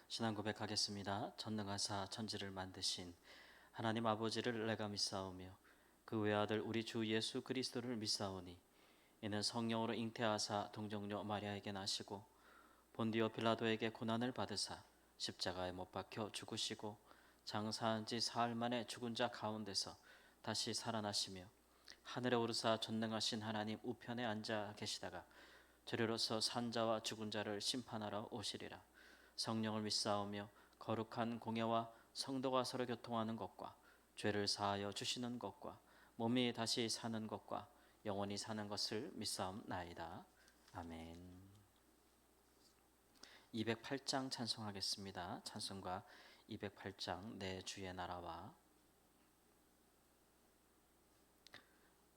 신앙 고백하겠습니다. 전능하사 천지를 만드신 하나님 아버지를 내가 믿사오며 그 외아들 우리 주 예수 그리스도를 믿사오니 이는 성령으로 잉태하사 동정녀 마리아에게 나시고 본디오 빌라도에게 고난을 받으사 십자가에 못 박혀 죽으시고 장사한 지 사흘 만에 죽은 자 가운데서 다시 살아나시며 하늘에 오르사 전능하신 하나님 우편에 앉아 계시다가 저리로서 산자와 죽은 자를 심판하러 오시리라. 성령을 믿사오며 거룩한 공예와 성도가 서로 교통하는 것과 죄를 사하여 주시는 것과 몸이 다시 사는 것과 영원히 사는 것을 믿사옵나이다. 아멘. 208장 찬송하겠습니다. 찬송가 208장 내 주의 나라와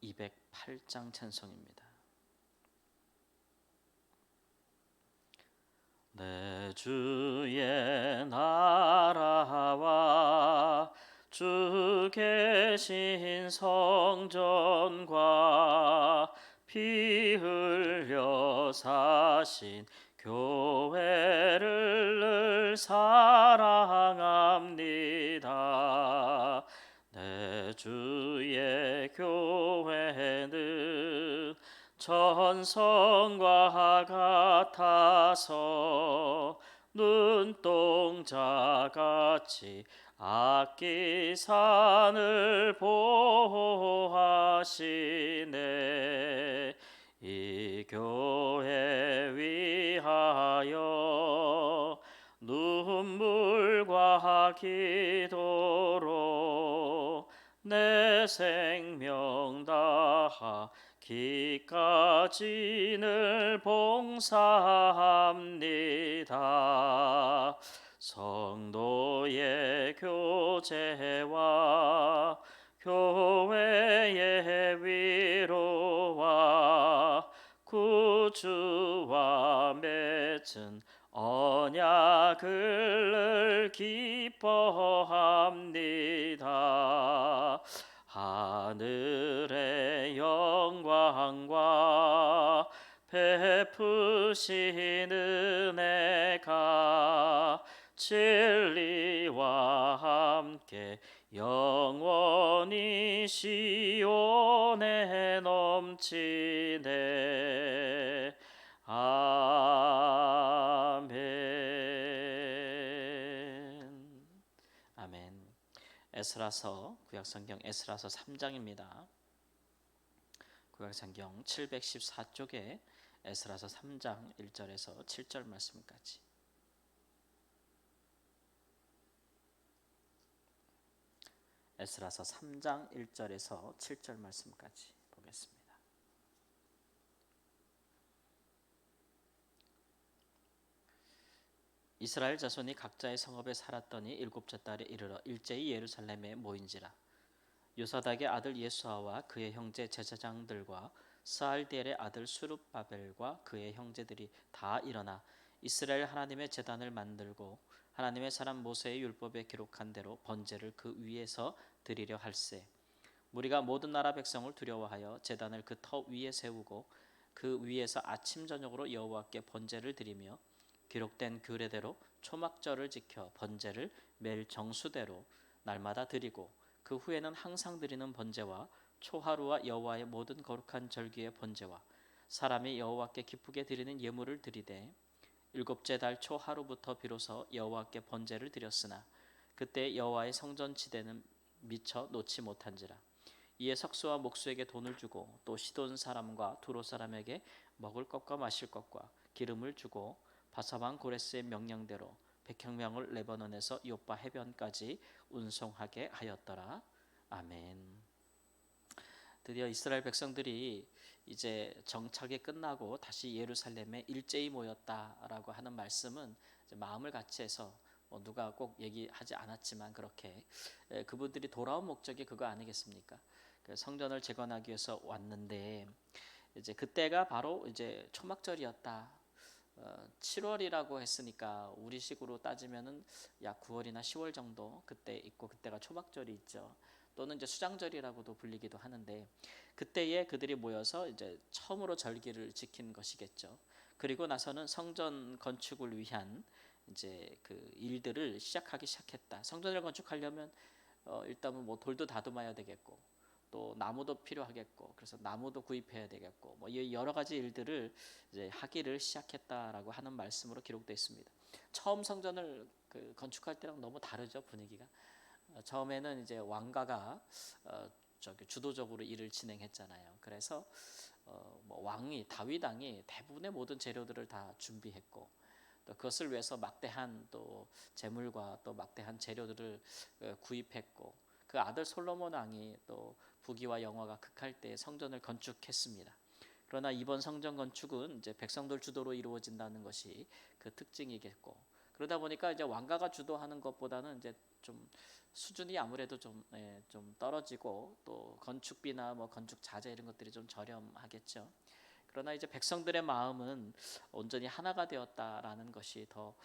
208장 찬송입니다. 내 주의 나라와 주 계신 성전과 피 흘려 사신 교회를 늘 사랑합니다. 내 주의 교회는 천성과 같아서 눈동자같이 악기 산을 보호하시네. 이 교회 위하여 눈물과 기도로 내 생명 다하 기까지를 봉사합니다. 성도의 교제와 교회의 위로와 구주와 맺은 언약을 기뻐합니다. 하늘의 영광과 베푸신 은혜가 진리와 함께 영원히 시온에 넘치네. 아멘. 아멘. 에스라서 구약성경 에스라서 3장입니다. 구약성경 714쪽에 에스라서 3장 1절에서 7절 말씀까지. 에스라서 3장 1절에서 7절 말씀까지 보겠습니다. 이스라엘 자손이 각자의 성읍에 살았더니 일곱째 달에 이르러 일제히 예루살렘에 모인지라. 요사닥의 아들 예수아와 그의 형제 제사장들과 스알디엘의 아들 수룹바벨과 그의 형제들이 다 일어나 이스라엘 하나님의 제단을 만들고 하나님의 사람 모세의 율법에 기록한 대로 번제를 그 위에서 드리려 할세. 무리가 모든 나라 백성을 두려워하여 제단을 그 터 위에 세우고 그 위에서 아침 저녁으로 여호와께 번제를 드리며 기록된 규례대로 초막절을 지켜 번제를 매일 정수대로 날마다 드리고 그 후에는 항상 드리는 번제와 초하루와 여호와의 모든 거룩한 절기의 번제와 사람이 여호와께 기쁘게 드리는 예물을 드리되 일곱째 달 초하루부터 비로소 여호와께 번제를 드렸으나 그때 여호와의 성전 지대는 미처 놓지 못한지라. 이에 석수와 목수에게 돈을 주고 또 시돈 사람과 두로 사람에게 먹을 것과 마실 것과 기름을 주고 바사왕 고레스의 명령대로 100형명을 레바논에서 요빠 해변까지 운송하게 하였더라. 아멘. 드디어 이스라엘 백성들이 이제 정착이 끝나고 다시 예루살렘에 일제히 모였다라고 하는 말씀은 마음을 같이 해서 누가 꼭 얘기하지 않았지만 그렇게 그분들이 돌아온 목적이 그거 아니겠습니까? 성전을 재건하기 위해서 왔는데 이제 그때가 바로 이제 초막절이었다. 7월이라고 했으니까 우리식으로 따지면은 약 9월이나 10월 정도 그때 있고 그때가 초막절이 있죠. 또는 이제 수장절이라고도 불리기도 하는데 그때에 그들이 모여서 이제 처음으로 절기를 지킨 것이겠죠. 그리고 나서는 성전 건축을 위한 이제 그 일들을 시작하기 시작했다. 성전을 건축하려면 일단은 뭐 돌도 다듬어야 되겠고 또 나무도 필요하겠고 그래서 나무도 구입해야 되겠고 뭐 여러 가지 일들을 이제 하기를 시작했다라고 하는 말씀으로 기록되어 있습니다. 처음 성전을 건축할 때랑 너무 다르죠, 분위기가. 처음에는 이제 왕가가 저기 주도적으로 일을 진행했잖아요. 그래서 뭐 왕이 다윗 왕이 대부분의 모든 재료들을 다 준비했고 또 그것을 위해서 막대한 또 재물과 또 막대한 재료들을 구입했고 그 아들 솔로몬 왕이 또 부귀와 영화가 극할 때 성전을 건축했습니다. 그러나 이번 성전 건축은 이제 백성들 주도로 이루어진다는 것이 그 특징이겠고 그러다 보니까 이제 왕가가 주도하는 것보다는 이제 좀 수준이 아무래도 좀 떨어지고 또 건축비나 뭐 건축 자재 이런 것들이 좀 저렴하겠죠. 그러나 이제 백성들의 마음은 온전히 하나가 되었다라는 것이 더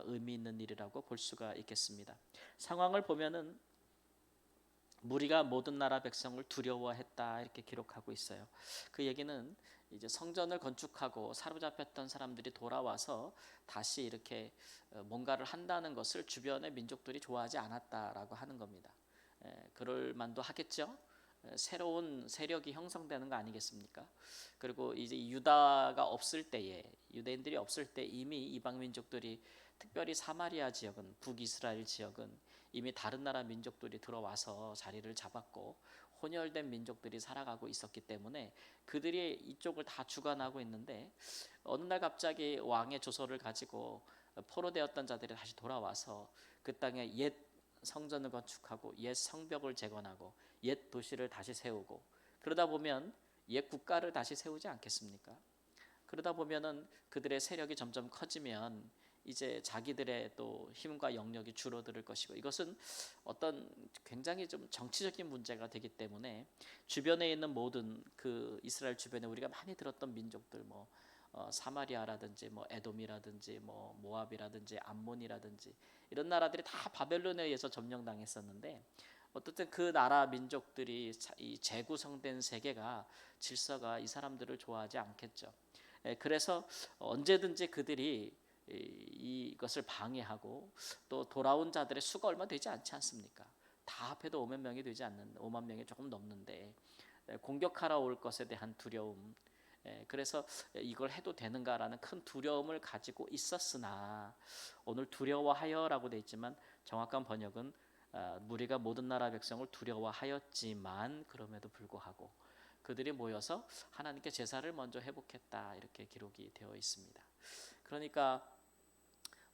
의미 있는 일이라고 볼 수가 있겠습니다. 상황을 보면은 무리가 모든 나라 백성을 두려워했다 이렇게 기록하고 있어요. 그 얘기는 이제 성전을 건축하고 사로잡혔던 사람들이 돌아와서 다시 이렇게 뭔가를 한다는 것을 주변의 민족들이 좋아하지 않았다라고 하는 겁니다. 그럴 만도 하겠죠. 새로운 세력이 형성되는 거 아니겠습니까? 그리고 이제 유다가 없을 때에 유대인들이 없을 때 이미 이방 민족들이 특별히 사마리아 지역은 북이스라엘 지역은 이미 다른 나라 민족들이 들어와서 자리를 잡았고 혼혈된 민족들이 살아가고 있었기 때문에 그들이 이쪽을 다 주관하고 있는데 어느 날 갑자기 왕의 조서를 가지고 포로되었던 자들이 다시 돌아와서 그 땅에 옛 성전을 건축하고 옛 성벽을 재건하고 옛 도시를 다시 세우고 그러다 보면 옛 국가를 다시 세우지 않겠습니까? 그러다 보면은 그들의 세력이 점점 커지면 이제 자기들의 또 힘과 영역이 줄어들 것이고 이것은 어떤 굉장히 좀 정치적인 문제가 되기 때문에 주변에 있는 모든 그 이스라엘 주변에 우리가 많이 들었던 민족들 뭐 사마리아라든지 뭐 에돔이라든지 뭐 모압이라든지 암몬이라든지 이런 나라들이 다 바벨론에 의해서 점령당했었는데 어쨌든 그 나라 민족들이 이 재구성된 세계가 질서가 이 사람들을 좋아하지 않겠죠. 그래서 언제든지 그들이 이것을 방해하고 또 돌아온 자들의 수가 얼마 되지 않지 않습니까? 다 합해도 5만 명이 되지 않는 5만 명이 조금 넘는데 공격하러 올 것에 대한 두려움. 그래서 이걸 해도 되는가라는 큰 두려움을 가지고 있었으나 오늘 두려워하여라고 돼 있지만 정확한 번역은 무리가 모든 나라 백성을 두려워하였지만 그럼에도 불구하고 그들이 모여서 하나님께 제사를 먼저 회복했다 이렇게 기록이 되어 있습니다. 그러니까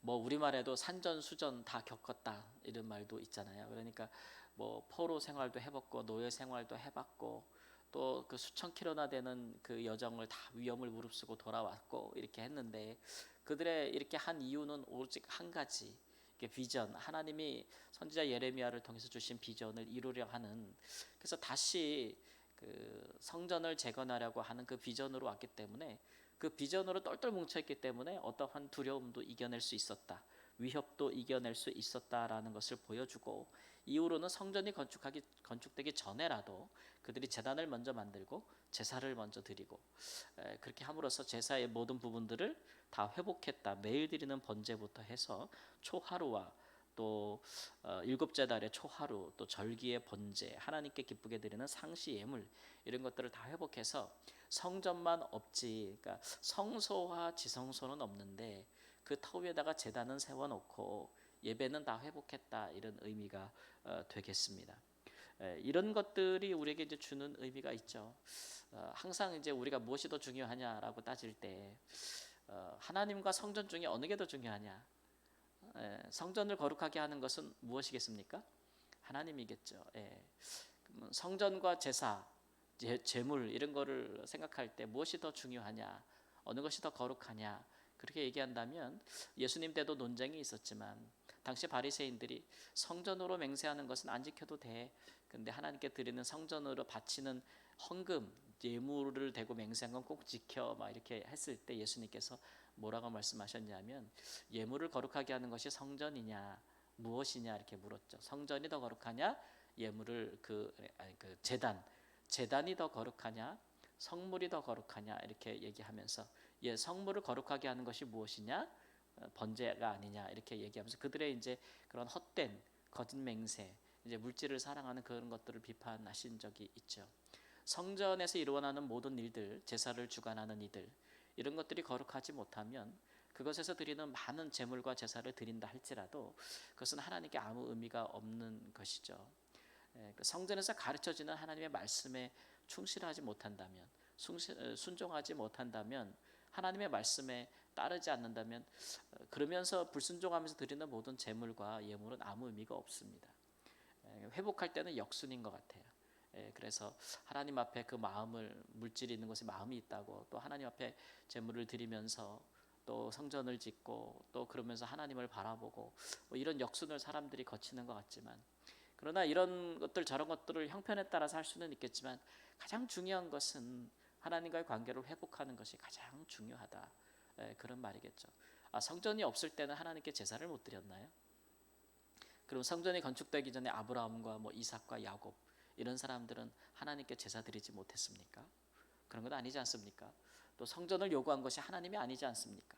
뭐 우리말에도 산전수전 다 겪었다 이런 말도 있잖아요. 그러니까 뭐 포로 생활도 해봤고 노예 생활도 해봤고 또 그 수천 킬로나 되는 그 여정을 다 위험을 무릅쓰고 돌아왔고 이렇게 했는데 그들의 이렇게 한 이유는 오직 한 가지 비전 하나님이 선지자 예레미야를 통해서 주신 비전을 이루려 하는 그래서 다시 그 성전을 재건하려고 하는 그 비전으로 왔기 때문에 그 비전으로 똘똘 뭉쳐있기 때문에 어떠한 두려움도 이겨낼 수 있었다. 위협도 이겨낼 수 있었다라는 것을 보여주고 이후로는 성전이 건축되기 전에라도 그들이 제단을 먼저 만들고 제사를 먼저 드리고 그렇게 함으로써 제사의 모든 부분들을 다 회복했다. 매일 드리는 번제부터 해서 초하루와 또 일곱째 달의 초하루 또 절기의 번제 하나님께 기쁘게 드리는 상시 예물 이런 것들을 다 회복해서 성전만 없지 그러니까 성소와 지성소는 없는데 그 터 위에다가 제단은 세워놓고 예배는 다 회복했다 이런 의미가 되겠습니다. 이런 것들이 우리에게 이제 주는 의미가 있죠. 항상 이제 우리가 무엇이 더 중요하냐라고 따질 때 하나님과 성전 중에 어느 게 더 중요하냐? 성전을 거룩하게 하는 것은 무엇이겠습니까? 하나님이겠죠. 성전과 제사, 제물 이런 거를 생각할 때 무엇이 더 중요하냐? 어느 것이 더 거룩하냐? 그렇게 얘기한다면 예수님 때도 논쟁이 있었지만 당시 바리새인들이 성전으로 맹세하는 것은 안 지켜도 돼. 근데 하나님께 드리는 성전으로 바치는 헌금, 예물을 대고 맹세한 건 꼭 지켜. 막 이렇게 했을 때 예수님께서 뭐라고 말씀하셨냐면 예물을 거룩하게 하는 것이 성전이냐 무엇이냐 이렇게 물었죠. 성전이 더 거룩하냐? 예물을 그 제단이 더 거룩하냐? 성물이 더 거룩하냐? 이렇게 얘기하면서 성물을 거룩하게 하는 것이 무엇이냐? 번제가 아니냐 이렇게 얘기하면서 그들의 이제 그런 헛된 거짓 맹세, 이제 물질을 사랑하는 그런 것들을 비판하신 적이 있죠. 성전에서 일어나는 모든 일들, 제사를 주관하는 이들, 이런 것들이 거룩하지 못하면 그것에서 드리는 많은 제물과 제사를 드린다 할지라도 그것은 하나님께 아무 의미가 없는 것이죠. 성전에서 가르쳐지는 하나님의 말씀에 충실하지 못한다면, 순종하지 못한다면, 하나님의 말씀에 따르지 않는다면, 그러면서 불순종하면서 드리는 모든 제물과 예물은 아무 의미가 없습니다. 회복할 때는 역순인 것 같아요. 그래서 하나님 앞에 그 마음을, 물질이 있는 곳에 마음이 있다고 또 하나님 앞에 제물을 드리면서 또 성전을 짓고 또 그러면서 하나님을 바라보고 뭐 이런 역순을 사람들이 거치는 것 같지만, 그러나 이런 것들 저런 것들을 형편에 따라서 할 수는 있겠지만 가장 중요한 것은 하나님과의 관계를 회복하는 것이 가장 중요하다. 그런 말이겠죠. 성전이 없을 때는 하나님께 제사를 못 드렸나요? 그럼 성전이 건축되기 전에 아브라함과 뭐 이삭과 야곱 이런 사람들은 하나님께 제사 드리지 못했습니까? 그런 건 아니지 않습니까? 또 성전을 요구한 것이 하나님이 아니지 않습니까?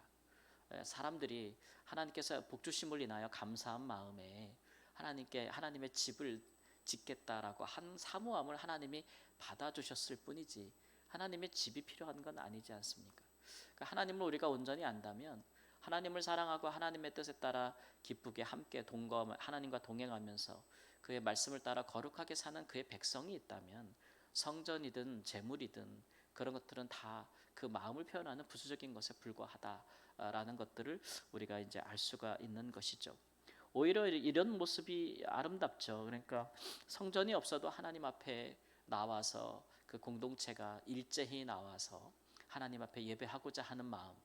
사람들이 하나님께서 복 주심을 인하여 감사한 마음에 하나님께 하나님의 집을 짓겠다라고 한 사모함을 하나님이 받아주셨을 뿐이지 하나님의 집이 필요한 건 아니지 않습니까? 그러니까 하나님을 우리가 온전히 안다면, 하나님을 사랑하고 하나님의 뜻에 따라 기쁘게 함께 하나님과 동행하면서 그의 말씀을 따라 거룩하게 사는 그의 백성이 있다면 성전이든 재물이든 그런 것들은 다 그 마음을 표현하는 부수적인 것에 불과하다라는 것들을 우리가 이제 알 수가 있는 것이죠. 오히려 이런 모습이 아름답죠. 그러니까 성전이 없어도 하나님 앞에 나와서 그 공동체가 일제히 나와서 하나님 앞에 예배하고자 하는 마음,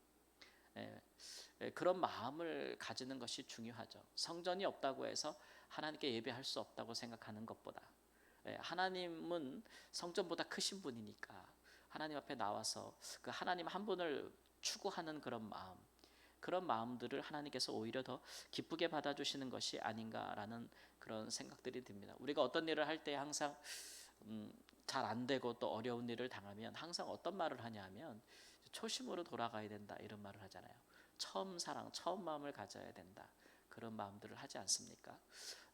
그런 마음을 가지는 것이 중요하죠. 성전이 없다고 해서 하나님께 예배할 수 없다고 생각하는 것보다, 하나님은 성전보다 크신 분이니까 하나님 앞에 나와서 그 하나님 한 분을 추구하는 그런 마음들을 하나님께서 오히려 더 기쁘게 받아주시는 것이 아닌가라는 그런 생각들이 듭니다. 우리가 어떤 일을 할 때 항상 잘 안 되고 또 어려운 일을 당하면 항상 어떤 말을 하냐면 초심으로 돌아가야 된다 이런 말을 하잖아요. 처음 사랑, 처음 마음을 가져야 된다. 그런 마음들을 하지 않습니까?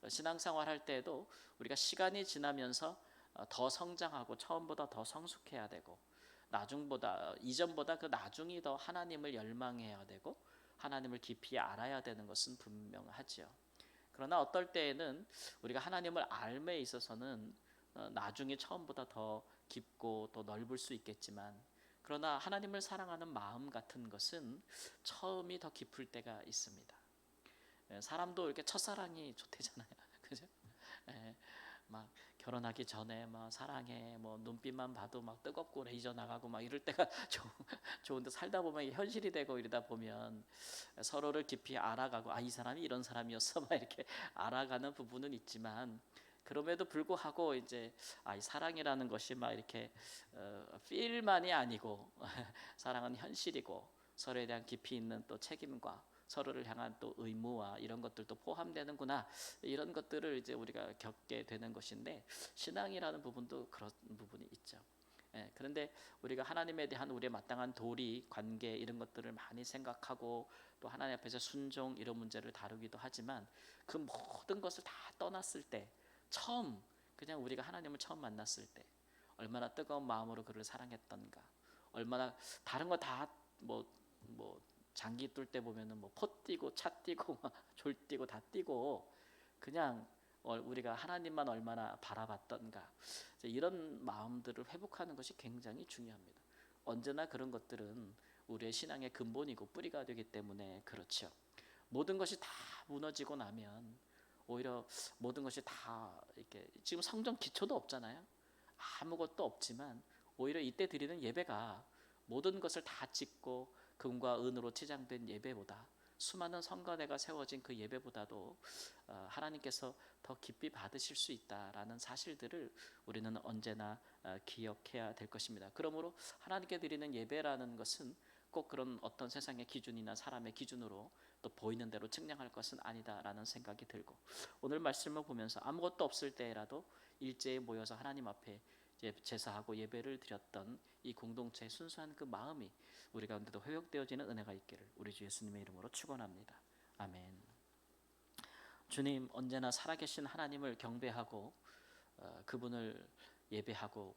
신앙생활 할 때에도 우리가 시간이 지나면서 더 성장하고 처음보다 더 성숙해야 되고, 이전보다 그 나중이 더 하나님을 열망해야 되고 하나님을 깊이 알아야 되는 것은 분명하지요. 그러나 어떨 때에는 우리가 하나님을 알에 있어서는 나중에 처음보다 더 깊고 또 넓을 수 있겠지만, 그러나 하나님을 사랑하는 마음 같은 것은 처음이 더 깊을 때가 있습니다. 사람도 이렇게 첫사랑이 좋대잖아요. 그죠? 막 결혼하기 전에 막 사랑해, 뭐 눈빛만 봐도 막 뜨겁고 레이저 나가고 막 이럴 때가 좋은데 살다 보면 현실이 되고 이러다 보면 서로를 깊이 알아가고 이 사람이 이런 사람이었어 막 이렇게 알아가는 부분은 있지만, 그럼에도 불구하고 이제 이 사랑이라는 것이 막 이렇게 필만이 아니고 사랑은 현실이고 서로에 대한 깊이 있는 또 책임과 서로를 향한 또 의무와 이런 것들도 포함되는구나, 이런 것들을 이제 우리가 겪게 되는 것인데, 신앙이라는 부분도 그런 부분이 있죠. 그런데 우리가 하나님에 대한 우리의 마땅한 도리, 관계 이런 것들을 많이 생각하고 또 하나님 앞에서 순종 이런 문제를 다루기도 하지만, 그 모든 것을 다 떠났을 때, 그냥 우리가 하나님을 처음 만났을 때 얼마나 뜨거운 마음으로 그를 사랑했던가, 얼마나 다른 거 다 뭐 장기 뚫 때 보면은 뭐 포 뛰고 차 뛰고 졸 뛰고 다 뛰고 그냥 우리가 하나님만 얼마나 바라봤던가, 이런 마음들을 회복하는 것이 굉장히 중요합니다. 언제나 그런 것들은 우리의 신앙의 근본이고 뿌리가 되기 때문에 그렇죠. 모든 것이 다 무너지고 나면 오히려 모든 것이 다 이렇게, 지금 성전 기초도 없잖아요. 아무것도 없지만 오히려 이때 드리는 예배가 모든 것을 다 짓고 금과 은으로 치장된 예배보다, 수많은 성가대가 세워진 그 예배보다도 하나님께서 더 깊이 받으실 수 있다라는 사실들을 우리는 언제나 기억해야 될 것입니다. 그러므로 하나님께 드리는 예배라는 것은 꼭 그런 어떤 세상의 기준이나 사람의 기준으로 또 보이는 대로 측량할 것은 아니다라는 생각이 들고, 오늘 말씀을 보면서 아무것도 없을 때라도 일제에 모여서 하나님 앞에 제사하고 예배를 드렸던 이 공동체의 순수한 그 마음이 우리 가운데도 회복되어지는 은혜가 있기를 우리 주 예수님의 이름으로 축원합니다. 아멘. 주님, 언제나 살아계신 하나님을 경배하고 그분을 예배하고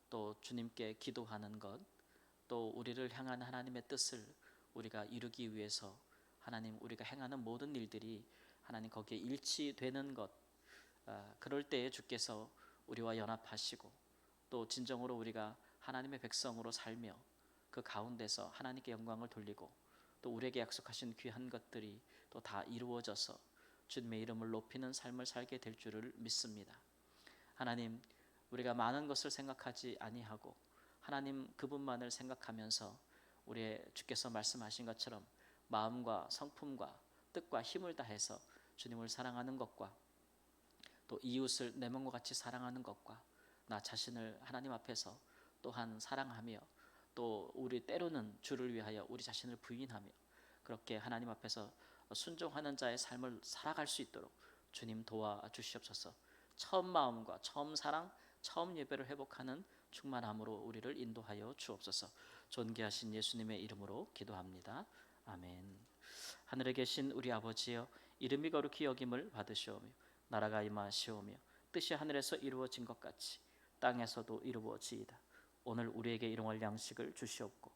또 주님께 기도하는 것, 또 우리를 향한 하나님의 뜻을 우리가 이루기 위해서 하나님 우리가 행하는 모든 일들이 하나님 거기에 일치되는 것, 그럴 때에 주께서 우리와 연합하시고 또 진정으로 우리가 하나님의 백성으로 살며 그 가운데서 하나님께 영광을 돌리고 또 우리에게 약속하신 귀한 것들이 또 다 이루어져서 주님의 이름을 높이는 삶을 살게 될 줄을 믿습니다. 하나님, 우리가 많은 것을 생각하지 아니하고 하나님 그분만을 생각하면서 우리의 주께서 말씀하신 것처럼 마음과 성품과 뜻과 힘을 다해서 주님을 사랑하는 것과 또 이웃을 내 몸과 같이 사랑하는 것과 나 자신을 하나님 앞에서 또한 사랑하며 또 우리 때로는 주를 위하여 우리 자신을 부인하며 그렇게 하나님 앞에서 순종하는 자의 삶을 살아갈 수 있도록 주님 도와주시옵소서. 처음 마음과 처음 사랑, 처음 예배를 회복하는 충만함으로 우리를 인도하여 주옵소서. 존귀하신 예수님의 이름으로 기도합니다. 아멘. 하늘에 계신 우리 아버지여, 이름이 거룩히 여김을 받으시오며 나라가 임하시오며 뜻이 하늘에서 이루어진 것 같이 땅에서도 이루어지이다. 오늘 우리에게 일용할 양식을 주시옵고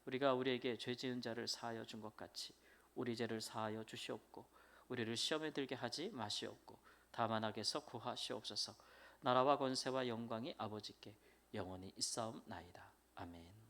우리가 우리에게 죄 지은 자를 사하여 준 것 같이 우리 죄를 사하여 주시옵고 우리를 시험에 들게 하지 마시옵고 다만 악에서 구하시옵소서. 나라와 권세와 영광이 아버지께 영원히 있사옵나이다. 아멘.